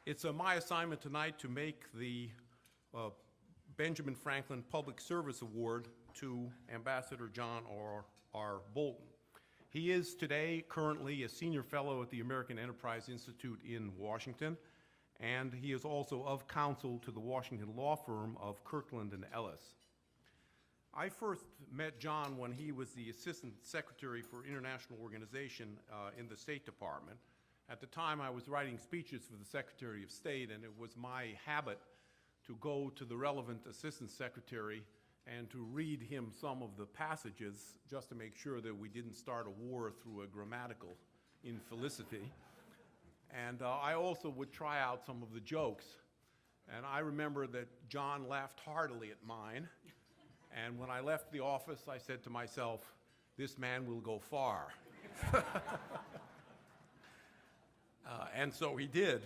It's my assignment tonight to make the Benjamin Franklin Public Service Award to Ambassador John R. Bolton. He is today currently a senior fellow at the American Enterprise Institute in Washington, and he is also of counsel to the Washington law firm of Kirkland & Ellis. I first met John when he was the Assistant Secretary for International Organization in the State Department. At the time, I was writing speeches for the Secretary of State, and it was my habit to go to the relevant Assistant Secretary and to read him some of the passages just to make sure that we didn't start a war through a grammatical infelicity. And I also would try out some of the jokes. And I remember that John laughed heartily at mine. And when I left the office, I said to myself, this man will go far. And so he did.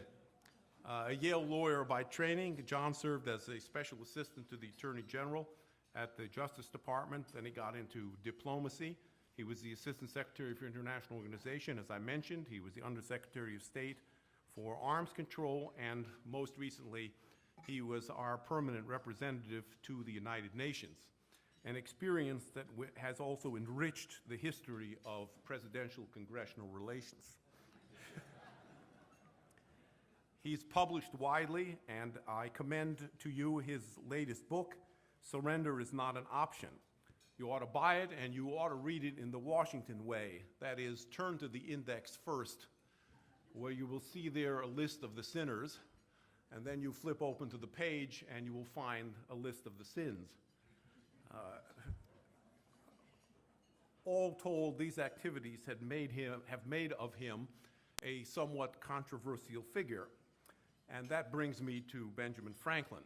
A Yale lawyer by training, John served as a special assistant to the Attorney General at the Justice Department. Then he got into diplomacy. He was the Assistant Secretary for International Organization, as I mentioned. He was the Undersecretary of State for Arms Control, and most recently, he was our permanent representative to the United Nations, an experience that has also enriched the history of presidential-congressional relations. He's published widely, and I commend to you his latest book, Surrender is Not an Option. You ought to buy it, and you ought to read it in the Washington way. That is, turn to the index first, where you will see there a list of the sinners, and then you flip open to the page, and you will find a list of the sins. All told, these activities have made of him a somewhat controversial figure. And that brings me to Benjamin Franklin.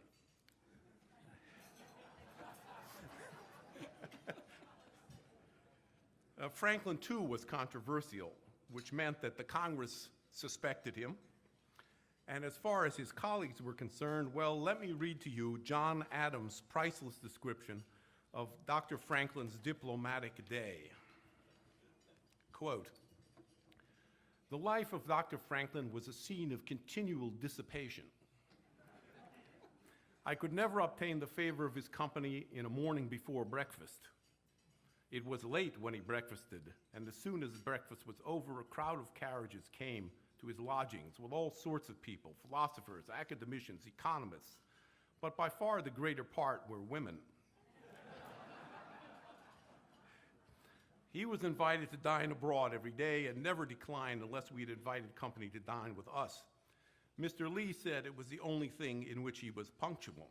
Franklin, too, was controversial, which meant that the Congress suspected him. And as far as his colleagues were concerned, well, let me read to you John Adams' priceless description of Dr. Franklin's diplomatic day. Quote, "The life of Dr. Franklin was a scene of continual dissipation. I could never obtain the favor of his company in a morning before breakfast. It was late when he breakfasted, and as soon as breakfast was over, a crowd of carriages came to his lodgings with all sorts of people, philosophers, academicians, economists, but by far the greater part were women. He was invited to dine abroad every day and never declined unless we had invited company to dine with us. Mr. Lee said it was the only thing in which he was punctual.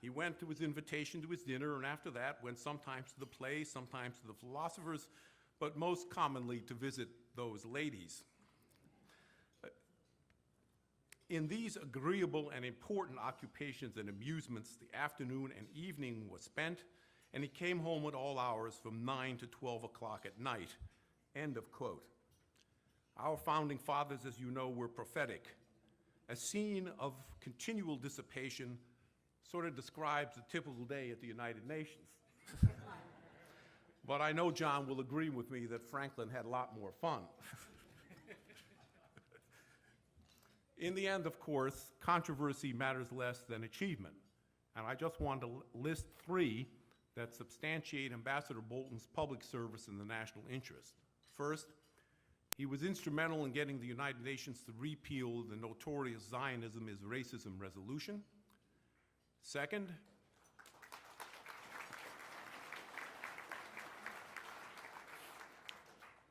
He went to his invitation to his dinner, and after that went sometimes to the play, sometimes to the philosophers, but most commonly to visit those ladies. In these agreeable and important occupations and amusements, the afternoon and evening was spent, and he came home at all hours from 9 to 12 o'clock at night." End of quote. Our founding fathers, as you know, were prophetic. A scene of continual dissipation sort of describes a typical day at the United Nations. But I know John will agree with me that Franklin had a lot more fun. In the end, of course, controversy matters less than achievement. And I just want to list three that substantiate Ambassador Bolton's public service in the national interest. First, he was instrumental in getting the United Nations to repeal the notorious Zionism is Racism resolution. Second,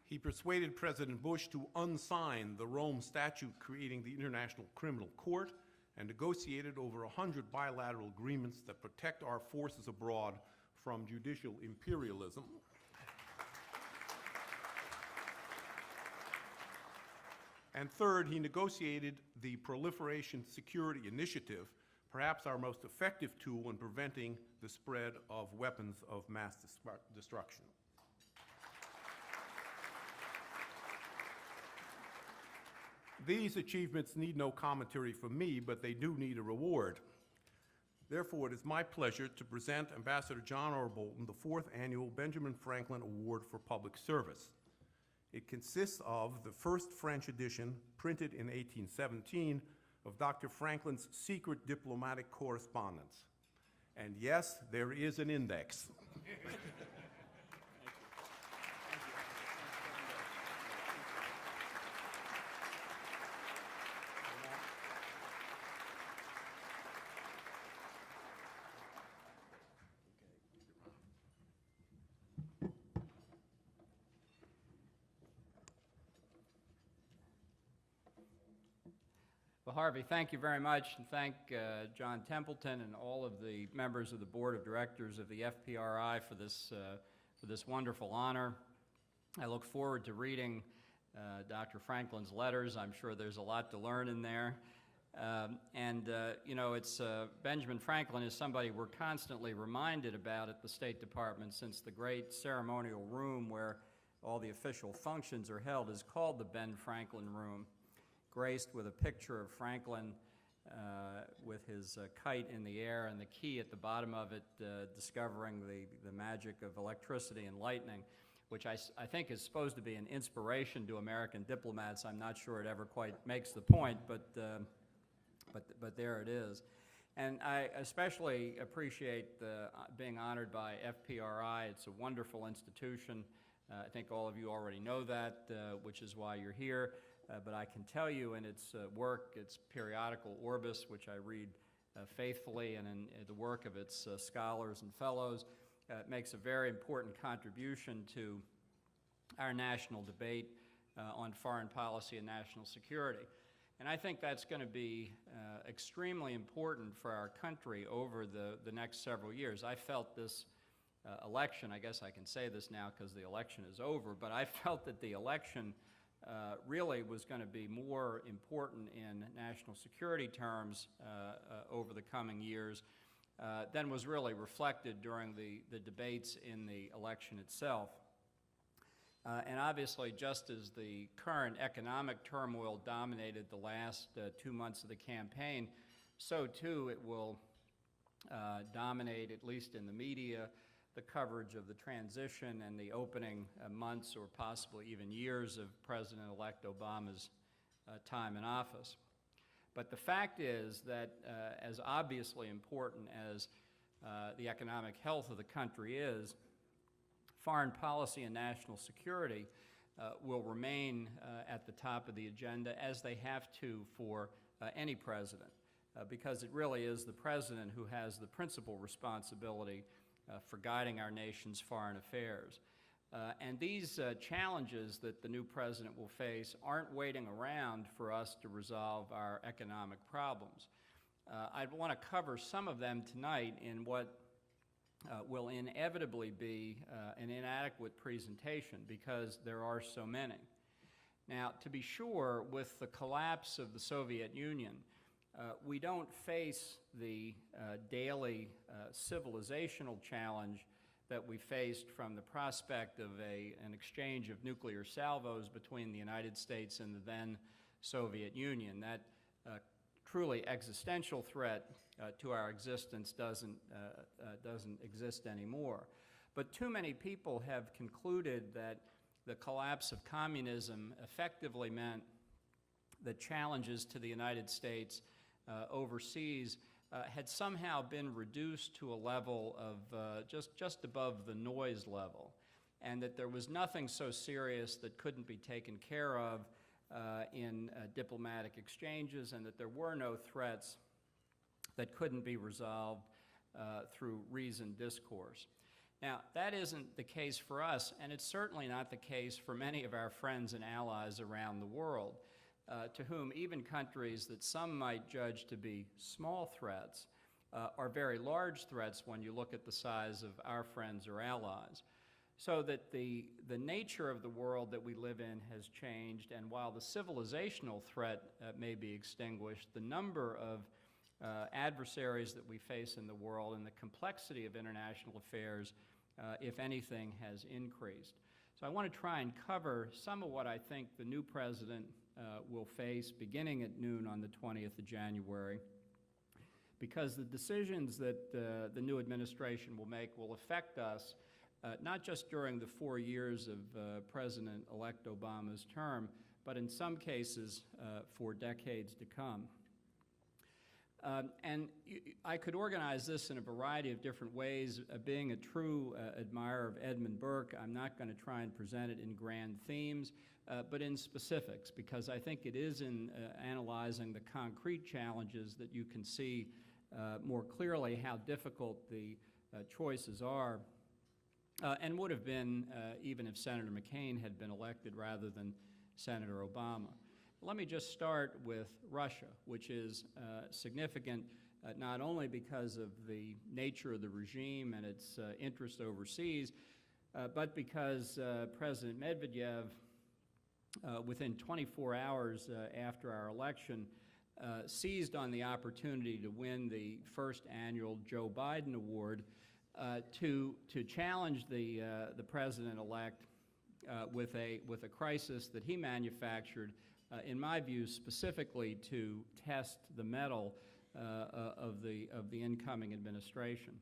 he persuaded President Bush to unsign the Rome Statute creating the International Criminal Court and negotiated over 100 bilateral agreements that protect our forces abroad from judicial imperialism. And third, he negotiated the Proliferation Security Initiative, perhaps our most effective tool in preventing the spread of weapons of mass destruction. These achievements need no commentary from me, but they do need a reward. Therefore, it is my pleasure to present Ambassador John R. Bolton the 4th Annual Benjamin Franklin Award for Public Service. It consists of the first French edition, printed in 1817, of Dr. Franklin's secret diplomatic correspondence. And yes, there is an index. Well, Harvey, thank you very much, and thank John Templeton and all of the members of the Board of Directors of the FPRI for this wonderful honor. I look forward to reading Dr. Franklin's letters. I'm sure there's a lot to learn in there. You know, Benjamin Franklin is somebody we're constantly reminded about at the State Department, since the great ceremonial room where all the official functions are held is called the Ben Franklin Room, graced with a picture of Franklin with his kite in the air and the key at the bottom of it, discovering the magic of electricity and lightning, which I think is supposed to be an inspiration to American diplomats. I'm not sure it ever quite makes the point, but there it is. And I especially appreciate being honored by FPRI. It's a wonderful institution. I think all of you already know that, which is why you're here. But I can tell you in its work, its periodical Orbis, which I read faithfully, and in the work of its scholars and fellows, it makes a very important contribution to our national debate on foreign policy and national security. And I think that's going to be extremely important for our country over the next several years. I felt this election, I guess I can say this now because the election is over, but I felt that the election really was going to be more important in national security terms over the coming years than was really reflected during the debates in the election itself. And obviously, just as the current economic turmoil dominated the last 2 months of the campaign, so too it will dominate, at least in the media, the coverage of the transition and the opening months or possibly even years of President-elect Obama's time in office. But the fact is that as obviously important as the economic health of the country is, foreign policy and national security will remain at the top of the agenda, as they have to for any president, because it really is the president who has the principal responsibility for guiding our nation's foreign affairs. And these challenges that the new president will face aren't waiting around for us to resolve our economic problems. I want to cover some of them tonight in what will inevitably be an inadequate presentation because there are so many. Now, to be sure, with the collapse of the Soviet Union, we don't face the daily civilizational challenge that we faced from the prospect of an exchange of nuclear salvos between the United States and the then Soviet Union. That truly existential threat to our existence doesn't exist anymore. But too many people have concluded that the collapse of communism effectively meant that challenges to the United States overseas had somehow been reduced to a level of just above the noise level, and that there was nothing so serious that couldn't be taken care of in diplomatic exchanges, and that there were no threats that couldn't be resolved through reasoned discourse. Now, that isn't the case for us, and it's certainly not the case for many of our friends and allies around the world, to whom even countries that some might judge to be small threats are very large threats when you look at the size of our friends or allies. So that the nature of the world that we live in has changed, and while the civilizational threat may be extinguished, the number of adversaries that we face in the world and the complexity of international affairs, if anything, has increased. So I want to try and cover some of what I think the new president will face beginning at noon on the 20th of January, because the decisions that the new administration will make will affect us not just during the 4 years of President-elect Obama's term, but in some cases for decades to come. I could organize this in a variety of different ways. Being a true admirer of Edmund Burke, I'm not going to try and present it in grand themes, but in specifics, because I think it is in analyzing the concrete challenges that you can see more clearly how difficult the choices are, and would have been even if Senator McCain had been elected rather than Senator Obama. Let me just start with Russia, which is significant not only because of the nature of the regime and its interest overseas, but because President Medvedev, within 24 hours after our election, seized on the opportunity to win the first annual Joe Biden Award to challenge the president-elect with a crisis that he manufactured, in my view, specifically to test the mettle of the incoming administration.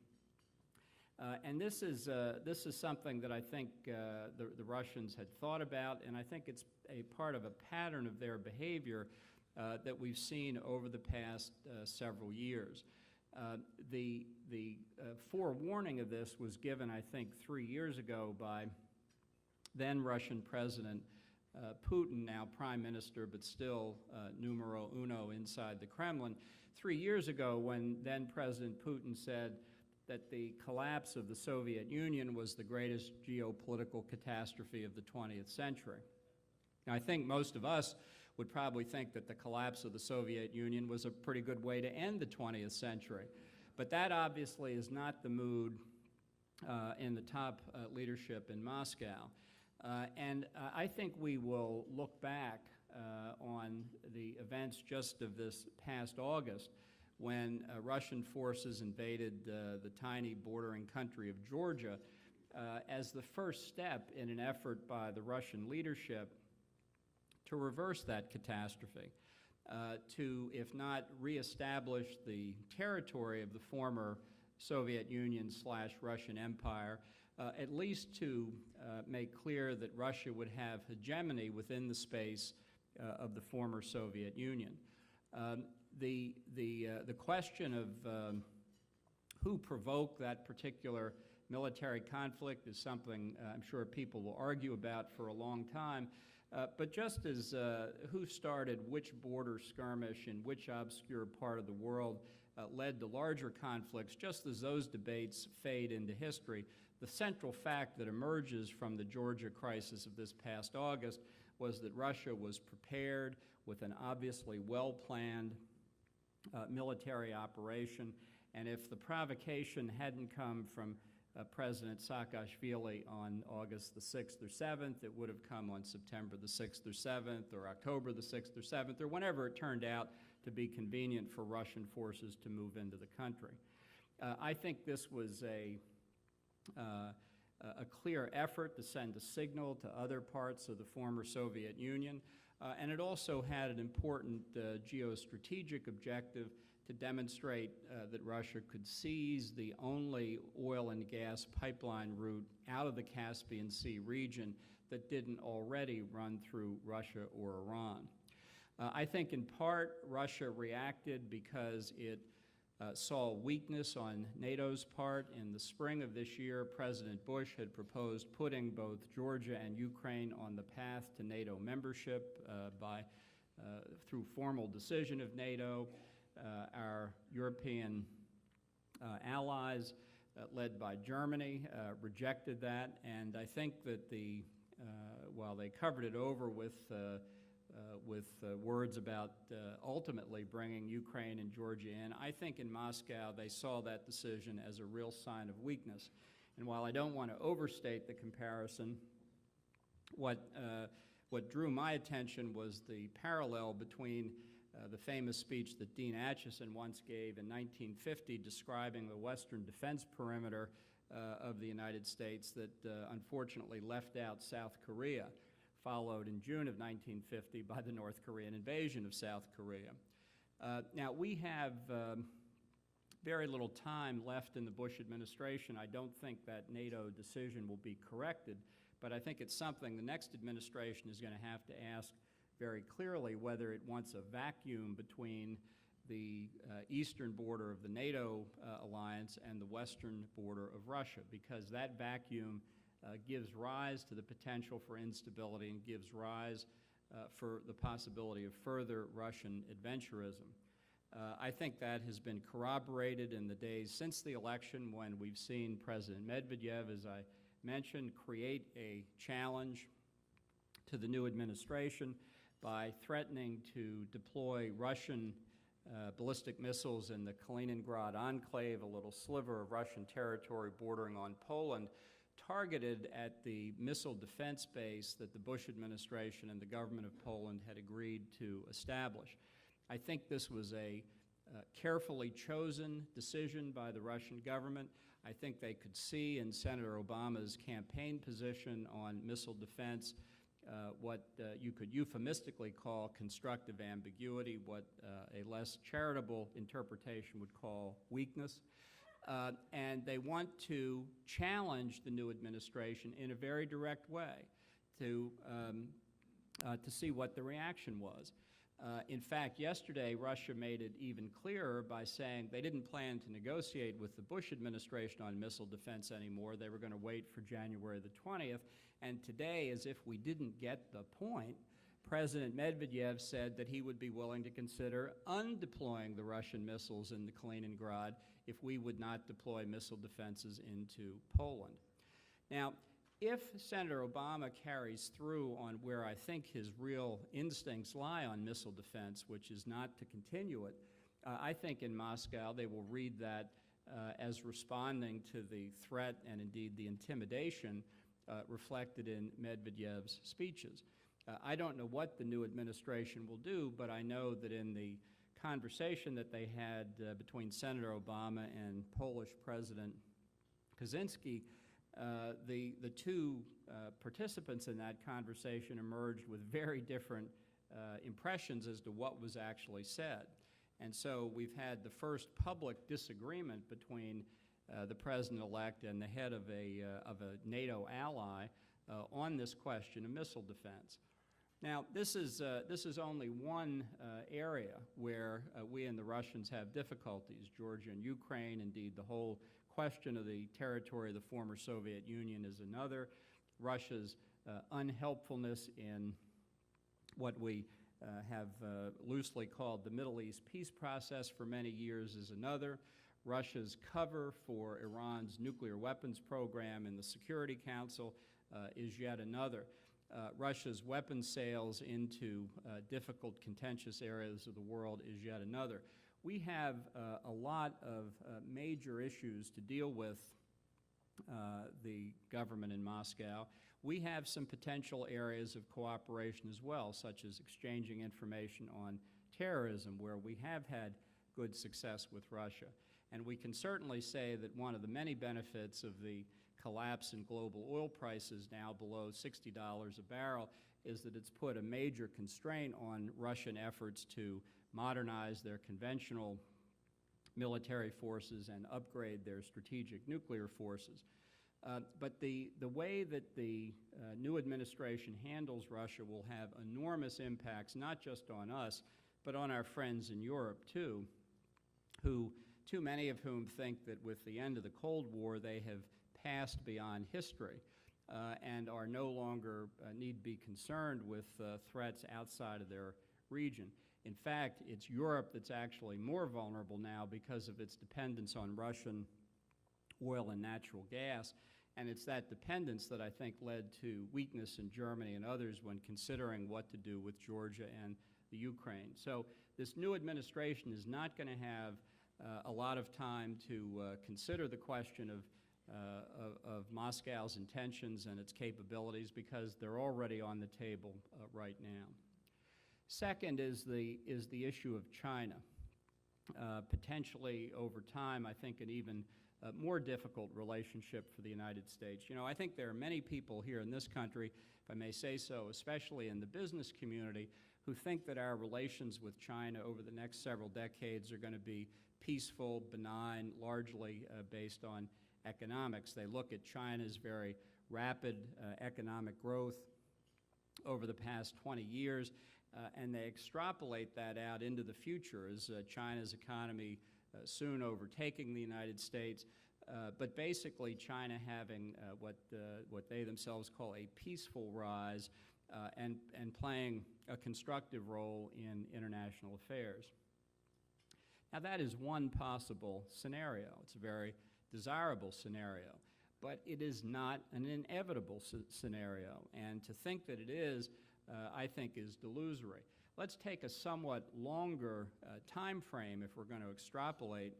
And this is something that I think the Russians had thought about, and I think it's a part of a pattern of their behavior that we've seen over the past several years. The forewarning of this was given, I think, 3 years ago by then Russian President Putin, now Prime Minister, but still numero uno inside the Kremlin, 3 years ago when then President Putin said that the collapse of the Soviet Union was the greatest geopolitical catastrophe of the 20th century. Now, I think most of us would probably think that the collapse of the Soviet Union was a pretty good way to end the 20th century. But that obviously is not the mood in the top leadership in Moscow. And I think we will look back on the events just of this past August when Russian forces invaded the tiny bordering country of Georgia as the first step in an effort by the Russian leadership to reverse that catastrophe, to, if not reestablish the territory of the former Soviet Union / Russian Empire, at least to make clear that Russia would have hegemony within the space of the former Soviet Union. The question of who provoked that particular military conflict is something I'm sure people will argue about for a long time. But just as who started which border skirmish in which obscure part of the world led to larger conflicts, just as those debates fade into history, the central fact that emerges from the Georgia crisis of this past August was that Russia was prepared with an obviously well-planned military operation, and if the provocation hadn't come from President Saakashvili on August the 6th or 7th, it would have come on September the 6th or 7th, or October the 6th or 7th, or whenever it turned out to be convenient for Russian forces to move into the country. I think this was a clear effort to send a signal to other parts of the former Soviet Union, and it also had an important geostrategic objective to demonstrate that Russia could seize the only oil and gas pipeline route out of the Caspian Sea region that didn't already run through Russia or Iran. I think in part Russia reacted because it saw weakness on NATO's part. In the spring of this year, President Bush had proposed putting both Georgia and Ukraine on the path to NATO membership through formal decision of NATO. Our European allies, led by Germany, rejected that, and I think that while they covered it over with words about ultimately bringing Ukraine and Georgia in, I think in Moscow they saw that decision as a real sign of weakness. And while I don't want to overstate the comparison, what drew my attention was the parallel between the famous speech that Dean Acheson once gave in 1950 describing the western defense perimeter of the United States that unfortunately left out South Korea, followed in June of 1950 by the North Korean invasion of South Korea. Now, we have very little time left in the Bush administration. I don't think that NATO decision will be corrected, but I think it's something the next administration is going to have to ask very clearly whether it wants a vacuum between the eastern border of the NATO alliance and the western border of Russia, because that vacuum gives rise to the potential for instability and gives rise for the possibility of further Russian adventurism. I think that has been corroborated in the days since the election, when we've seen President Medvedev, as I mentioned, create a challenge to the new administration by threatening to deploy Russian ballistic missiles in the Kaliningrad enclave, a little sliver of Russian territory bordering on Poland, targeted at the missile defense base that the Bush administration and the government of Poland had agreed to establish. I think this was a carefully chosen decision by the Russian government. I think they could see in Senator Obama's campaign position on missile defense what you could euphemistically call constructive ambiguity, what a less charitable interpretation would call weakness. And they want to challenge the new administration in a very direct way to see what the reaction was. In fact, yesterday, Russia made it even clearer by saying they didn't plan to negotiate with the Bush administration on missile defense anymore. They were going to wait for January the 20th. And today, as if we didn't get the point, President Medvedev said that he would be willing to consider undeploying the Russian missiles in the Kaliningrad if we would not deploy missile defenses into Poland. Now, if Senator Obama carries through on where I think his real instincts lie on missile defense, which is not to continue it, I think in Moscow they will read that as responding to the threat and indeed the intimidation reflected in Medvedev's speeches. I don't know what the new administration will do, but I know that in the conversation that they had between Senator Obama and Polish President Kaczynski, the two participants in that conversation emerged with very different impressions as to what was actually said. And so we've had the first public disagreement between the president-elect and the head of a NATO ally on this question of missile defense. Now, this is only one area where we and the Russians have difficulties. Georgia and Ukraine, indeed the whole question of the territory of the former Soviet Union is another. Russia's unhelpfulness in what we have loosely called the Middle East peace process for many years is another. Russia's cover for Iran's nuclear weapons program in the Security Council is yet another. Russia's weapons sales into difficult, contentious areas of the world is yet another. We have a lot of major issues to deal with the government in Moscow. We have some potential areas of cooperation as well, such as exchanging information on terrorism, where we have had good success with Russia. And we can certainly say that one of the many benefits of the collapse in global oil prices now below $60 a barrel is that it's put a major constraint on Russian efforts to modernize their conventional military forces and upgrade their strategic nuclear forces. But the way that the new administration handles Russia will have enormous impacts, not just on us, but on our friends in Europe, too, too many of whom think that with the end of the Cold War, they have passed beyond history and are no longer need be concerned with threats outside of their region. In fact, it's Europe that's actually more vulnerable now because of its dependence on Russian oil and natural gas, and it's that dependence that I think led to weakness in Germany and others when considering what to do with Georgia and the Ukraine. So this new administration is not going to have a lot of time to consider the question of Moscow's intentions and its capabilities, because they're already on the table right now. Second is the issue of China. Potentially over time, I think an even more difficult relationship for the United States. You know, I think there are many people here in this country, if I may say so, especially in the business community, who think that our relations with China over the next several decades are going to be peaceful, benign, largely based on economics. They look at China's very rapid economic growth over the past 20 years, and they extrapolate that out into the future as China's economy soon overtaking the United States, but basically China having what they themselves call a peaceful rise and playing a constructive role in international affairs. Now that is one possible scenario. It's a very desirable scenario, but it is not an inevitable scenario, and to think that it is, I think, is delusory. Let's take a somewhat longer time frame if we're going to extrapolate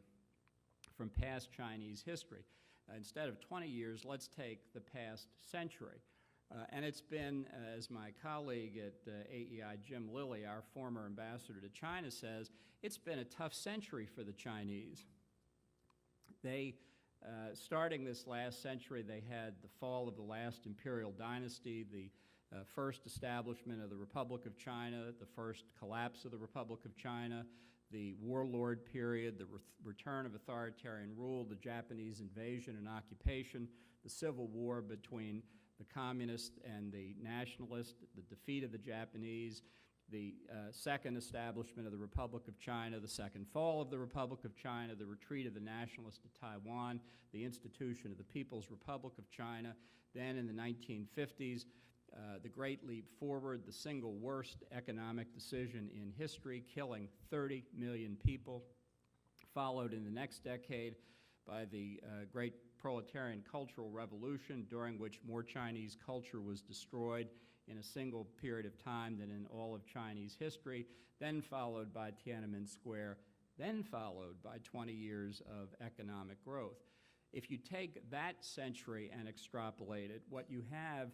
from past Chinese history. Instead of 20 years, let's take the past century. And it's been, as my colleague at AEI, Jim Lilly, our former ambassador to China, says, it's been a tough century for the Chinese. They, starting this last century, they had the fall of the last imperial dynasty, the first establishment of the Republic of China, the first collapse of the Republic of China, the warlord period, the return of authoritarian rule, the Japanese invasion and occupation, the civil war between the communists and the nationalists, the defeat of the Japanese, the second establishment of the Republic of China, the second fall of the Republic of China, the retreat of the nationalists to Taiwan, the institution of the People's Republic of China. Then in the 1950s, the Great Leap Forward, the single worst economic decision in history, killing 30 million people, followed in the next decade by the Great Proletarian Cultural Revolution, during which more Chinese culture was destroyed in a single period of time than in all of Chinese history, then followed by Tiananmen Square, then followed by 20 years of economic growth. If you take that century and extrapolate it, what you have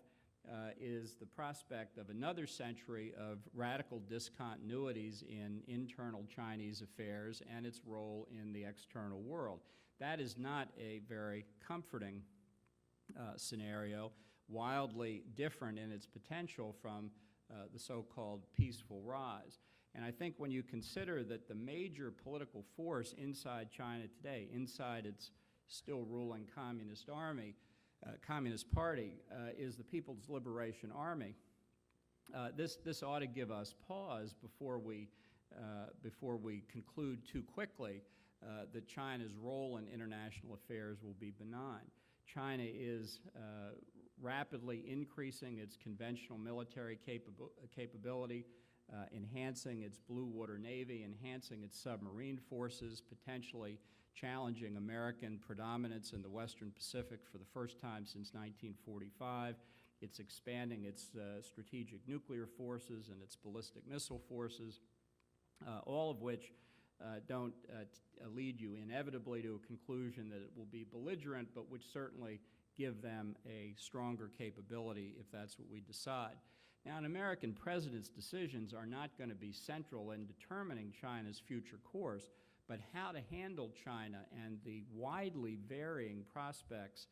is the prospect of another century of radical discontinuities in internal Chinese affairs and its role in the external world. That is not a very comforting scenario, wildly different in its potential from the so-called peaceful rise. And I think when you consider that the major political force inside China today, inside its still ruling Communist Party, is the People's Liberation Army, this ought to give us pause before we conclude too quickly that China's role in international affairs will be benign. China is rapidly increasing its conventional military capability, enhancing its blue water navy, enhancing its submarine forces, potentially challenging American predominance in the Western Pacific for the first time since 1945. It's expanding its strategic nuclear forces and its ballistic missile forces, all of which don't lead you inevitably to a conclusion that it will be belligerent, but which certainly give them a stronger capability if that's what we decide. Now, an American president's decisions are not going to be central in determining China's future course, but how to handle China and the widely varying prospects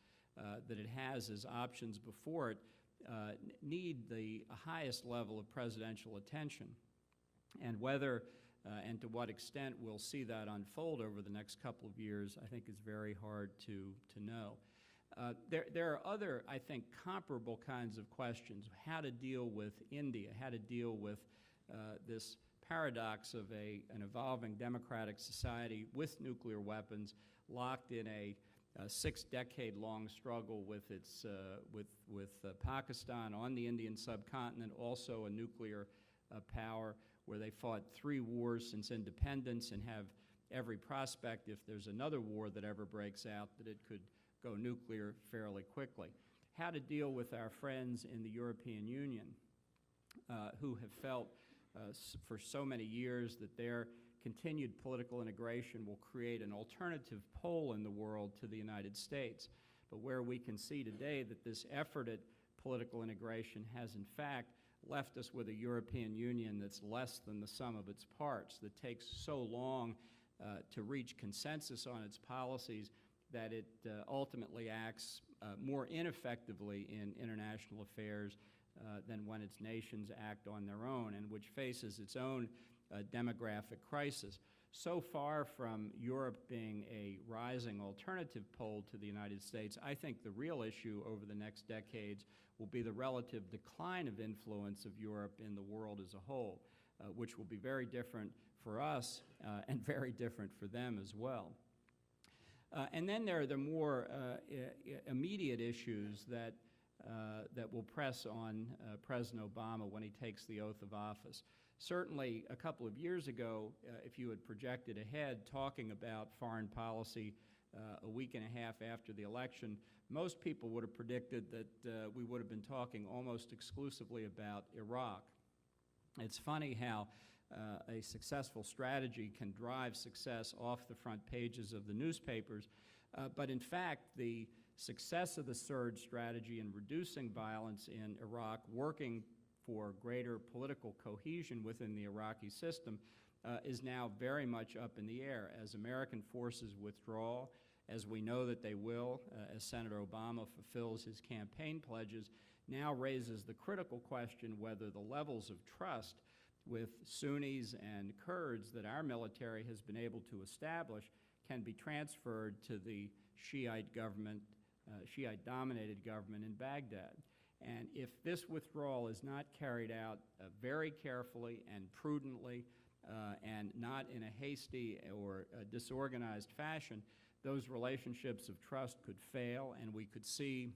that it has as options before it need the highest level of presidential attention. And whether and to what extent we'll see that unfold over the next couple of years, I think is very hard to know. There are other, I think, comparable kinds of questions. How to deal with India, how to deal with this paradox of an evolving democratic society with nuclear weapons locked in a 6-decade-long struggle with Pakistan on the Indian subcontinent, also a nuclear power where they fought 3 wars since independence and have every prospect, if there's another war that ever breaks out, that it could go nuclear fairly quickly. How to deal with our friends in the European Union who have felt for so many years that their continued political integration will create an alternative pole in the world to the United States, but where we can see today that this effort at political integration has in fact left us with a European Union that's less than the sum of its parts, that takes so long to reach consensus on its policies that it ultimately acts more ineffectively in international affairs than when its nations act on their own, and which faces its own demographic crisis. So far from Europe being a rising alternative pole to the United States, I think the real issue over the next decades will be the relative decline of influence of Europe in the world as a whole, which will be very different for us and very different for them as well. And then there are the more immediate issues that will press on President Obama when he takes the oath of office. Certainly, a couple of years ago, if you had projected ahead talking about foreign policy a week and a half after the election, most people would have predicted that we would have been talking almost exclusively about Iraq. It's funny how a successful strategy can drive success off the front pages of the newspapers, but in fact, the success of the surge strategy in reducing violence in Iraq, working for greater political cohesion within the Iraqi system, is now very much up in the air. As American forces withdraw, as we know that they will, as Senator Obama fulfills his campaign pledges, now raises the critical question whether the levels of trust with Sunnis and Kurds that our military has been able to establish can be transferred to the Shiite government, Shiite-dominated government in Baghdad. And if this withdrawal is not carried out very carefully and prudently and not in a hasty or disorganized fashion, those relationships of trust could fail, and we could see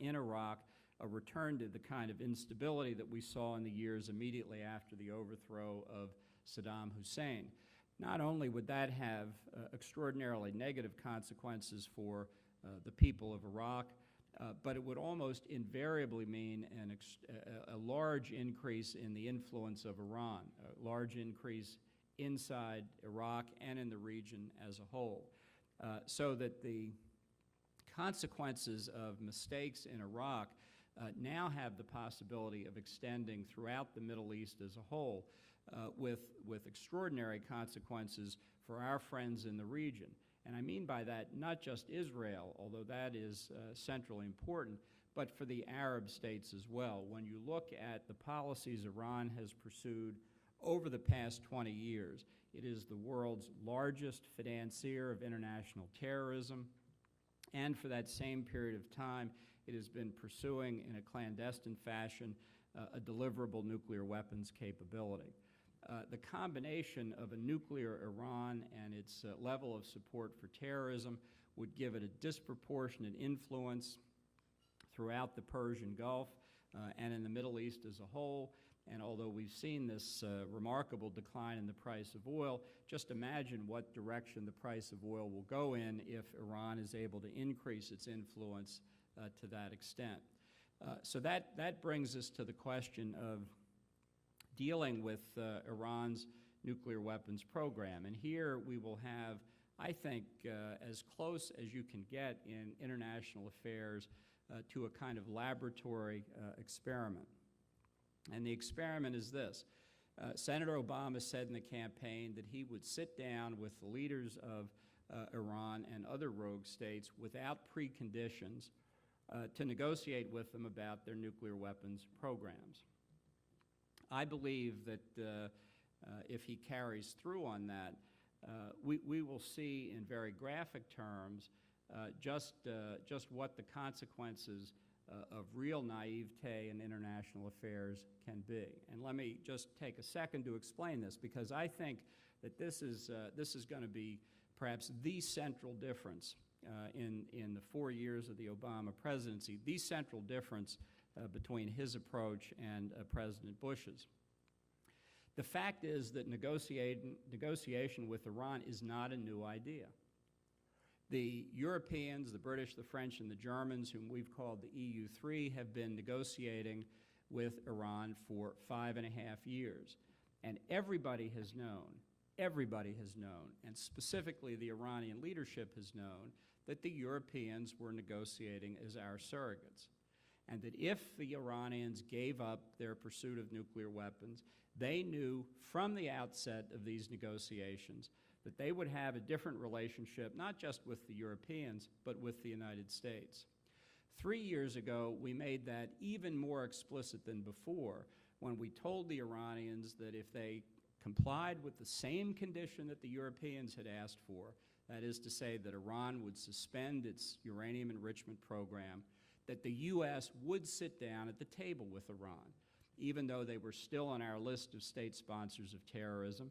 in Iraq a return to the kind of instability that we saw in the years immediately after the overthrow of Saddam Hussein. Not only would that have extraordinarily negative consequences for the people of Iraq, but it would almost invariably mean a large increase in the influence of Iran, a large increase inside Iraq and in the region as a whole, so that the consequences of mistakes in Iraq now have the possibility of extending throughout the Middle East as a whole, with extraordinary consequences for our friends in the region. And I mean by that not just Israel, although that is centrally important, but for the Arab states as well. When you look at the policies Iran has pursued over the past 20 years, it is the world's largest financier of international terrorism, and for that same period of time, it has been pursuing in a clandestine fashion a deliverable nuclear weapons capability. The combination of a nuclear Iran and its level of support for terrorism would give it a disproportionate influence throughout the Persian Gulf and in the Middle East as a whole. And although we've seen this remarkable decline in the price of oil, just imagine what direction the price of oil will go in if Iran is able to increase its influence to that extent. So that brings us to the question of dealing with Iran's nuclear weapons program. And here we will have, I think, as close as you can get in international affairs to a kind of laboratory experiment. And the experiment is this. Senator Obama said in the campaign that he would sit down with the leaders of Iran and other rogue states without preconditions to negotiate with them about their nuclear weapons programs. I believe that if he carries through on that, we will see in very graphic terms just what the consequences of real naivete in international affairs can be. And let me just take a second to explain this, because I think that this is going to be perhaps the central difference in the 4 years of the Obama presidency, the central difference between his approach and President Bush's. The fact is that negotiation with Iran is not a new idea. The Europeans, the British, the French, and the Germans, whom we've called the EU3, have been negotiating with Iran for 5.5 years. And everybody has known, and specifically the Iranian leadership has known, that the Europeans were negotiating as our surrogates. And that if the Iranians gave up their pursuit of nuclear weapons, they knew from the outset of these negotiations that they would have a different relationship, not just with the Europeans, but with the United States. 3 years ago, we made that even more explicit than before when we told the Iranians that if they complied with the same condition that the Europeans had asked for, that is to say that Iran would suspend its uranium enrichment program, that the U.S. would sit down at the table with Iran, even though they were still on our list of state sponsors of terrorism,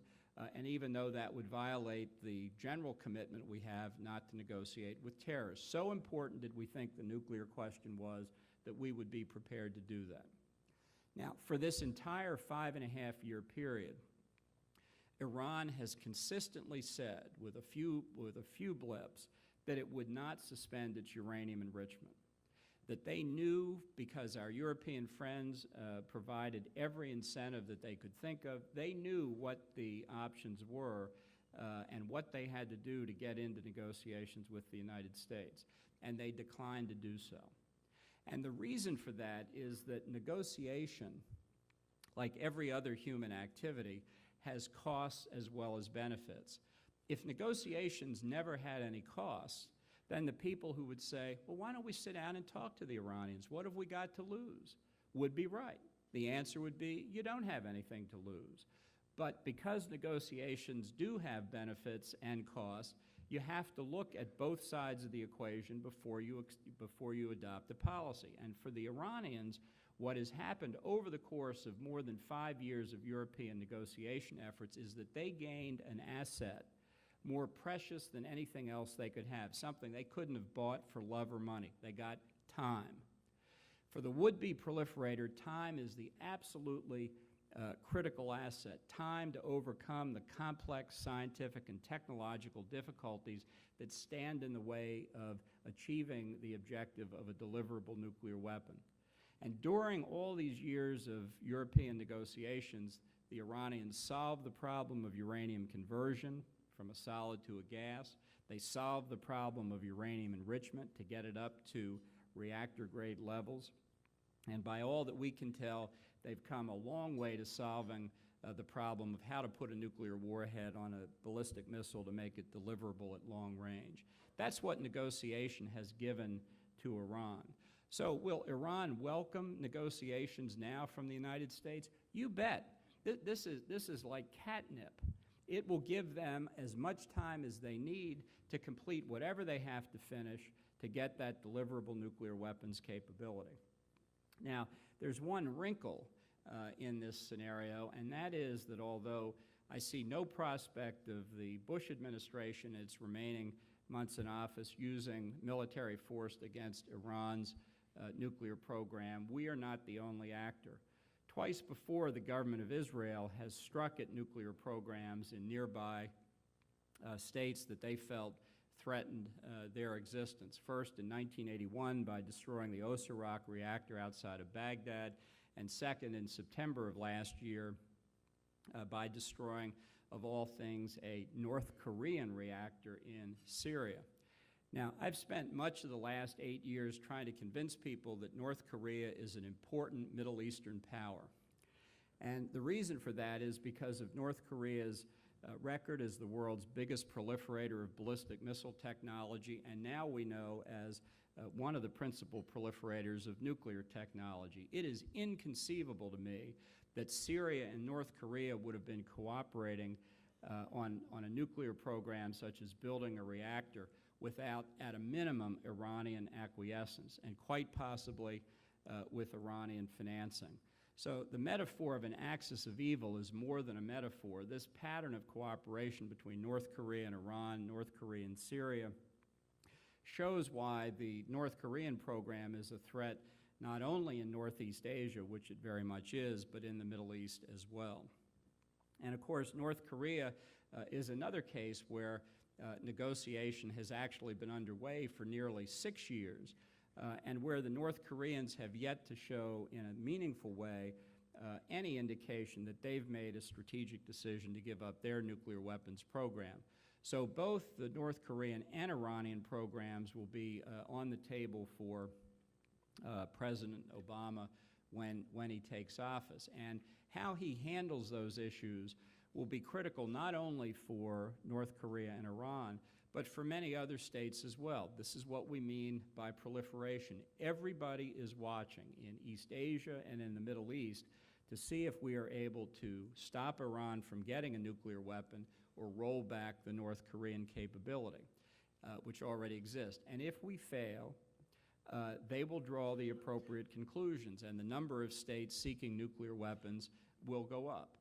and even though that would violate the general commitment we have not to negotiate with terrorists. So important did we think the nuclear question was that we would be prepared to do that. Now, for this entire 5.5-year period, Iran has consistently said, with a few blips, that it would not suspend its uranium enrichment, that they knew, because our European friends provided every incentive that they could think of, they knew what the options were and what they had to do to get into negotiations with the United States, and they declined to do so. And the reason for that is that negotiation, like every other human activity, has costs as well as benefits. If negotiations never had any costs, then the people who would say, well, why don't we sit down and talk to the Iranians? What have we got to lose? Would be right. The answer would be, you don't have anything to lose. But because negotiations do have benefits and costs, you have to look at both sides of the equation before you adopt a policy. And for the Iranians, what has happened over the course of more than 5 years of European negotiation efforts is that they gained an asset more precious than anything else they could have, something they couldn't have bought for love or money. They got time. For the would-be proliferator, time is the absolutely critical asset, time to overcome the complex scientific and technological difficulties that stand in the way of achieving the objective of a deliverable nuclear weapon. And during all these years of European negotiations, the Iranians solved the problem of uranium conversion from a solid to a gas. They solved the problem of uranium enrichment to get it up to reactor-grade levels. And by all that we can tell, they've come a long way to solving the problem of how to put a nuclear warhead on a ballistic missile to make it deliverable at long range. That's what negotiation has given to Iran. So will Iran welcome negotiations now from the United States? You bet. This is like catnip. It will give them as much time as they need to complete whatever they have to finish to get that deliverable nuclear weapons capability. Now, there's one wrinkle in this scenario, and that is that although I see no prospect of the Bush administration in its remaining months in office using military force against Iran's nuclear program, we are not the only actor. Twice before, the government of Israel has struck at nuclear programs in nearby states that they felt threatened their existence. First in 1981 by destroying the Osirak reactor outside of Baghdad, and second in September of last year by destroying, of all things, a North Korean reactor in Syria. Now, I've spent much of the last 8 years trying to convince people that North Korea is an important Middle Eastern power. And the reason for that is because of North Korea's record as the world's biggest proliferator of ballistic missile technology, and now we know as one of the principal proliferators of nuclear technology. It is inconceivable to me that Syria and North Korea would have been cooperating on a nuclear program such as building a reactor without, at a minimum, Iranian acquiescence, and quite possibly with Iranian financing. So the metaphor of an axis of evil is more than a metaphor. This pattern of cooperation between North Korea and Iran, North Korea and Syria, shows why the North Korean program is a threat not only in Northeast Asia, which it very much is, but in the Middle East as well. And of course, North Korea is another case where negotiation has actually been underway for nearly 6 years, and where the North Koreans have yet to show in a meaningful way any indication that they've made a strategic decision to give up their nuclear weapons program. So both the North Korean and Iranian programs will be on the table for President Obama when he takes office. And how he handles those issues will be critical not only for North Korea and Iran, but for many other states as well. This is what we mean by proliferation. Everybody is watching in East Asia and in the Middle East to see if we are able to stop Iran from getting a nuclear weapon or roll back the North Korean capability, which already exists. And if we fail, they will draw the appropriate conclusions, and the number of states seeking nuclear weapons will go up.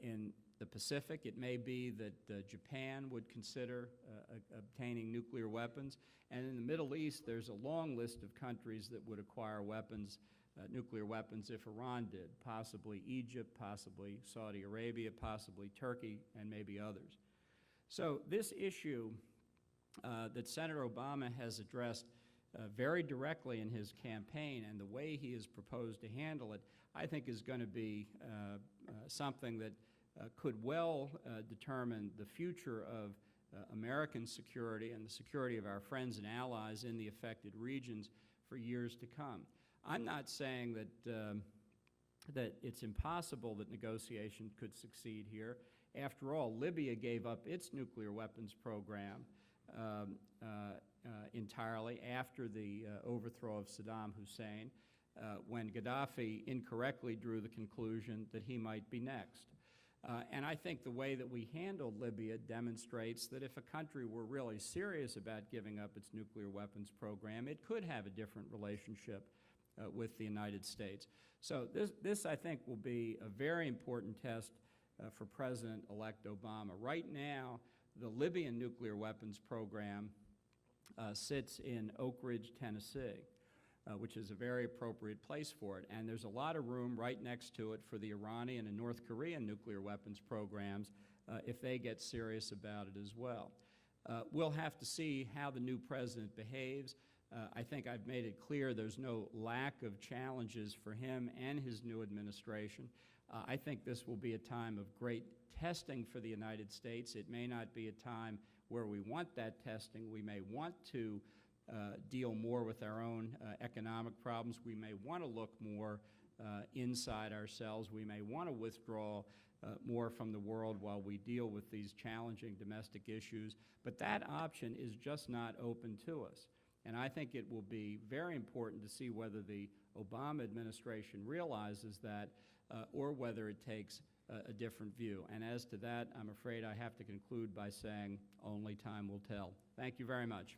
In the Pacific, it may be that Japan would consider obtaining nuclear weapons, and in the Middle East, there's a long list of countries that would acquire weapons, nuclear weapons, if Iran did, possibly Egypt, possibly Saudi Arabia, possibly Turkey, and maybe others. So this issue that Senator Obama has addressed very directly in his campaign, and the way he has proposed to handle it, I think is going to be something that could well determine the future of American security and the security of our friends and allies in the affected regions for years to come. I'm not saying that it's impossible that negotiation could succeed here. After all, Libya gave up its nuclear weapons program entirely after the overthrow of Saddam Hussein, when Gaddafi incorrectly drew the conclusion that he might be next. And I think the way that we handled Libya demonstrates that if a country were really serious about giving up its nuclear weapons program, it could have a different relationship with the United States. So this, I think, will be a very important test for President-elect Obama. Right now, the Libyan nuclear weapons program sits in Oak Ridge, Tennessee, which is a very appropriate place for it. And there's a lot of room right next to it for the Iranian and North Korean nuclear weapons programs if they get serious about it as well. We'll have to see how the new president behaves. I think I've made it clear there's no lack of challenges for him and his new administration. I think this will be a time of great testing for the United States. It may not be a time where we want that testing. We may want to deal more with our own economic problems. We may want to look more inside ourselves. We may want to withdraw more from the world while we deal with these challenging domestic issues. But that option is just not open to us. And I think it will be very important to see whether the Obama administration realizes that or whether it takes a different view. And as to that, I'm afraid I have to conclude by saying only time will tell. Thank you very much.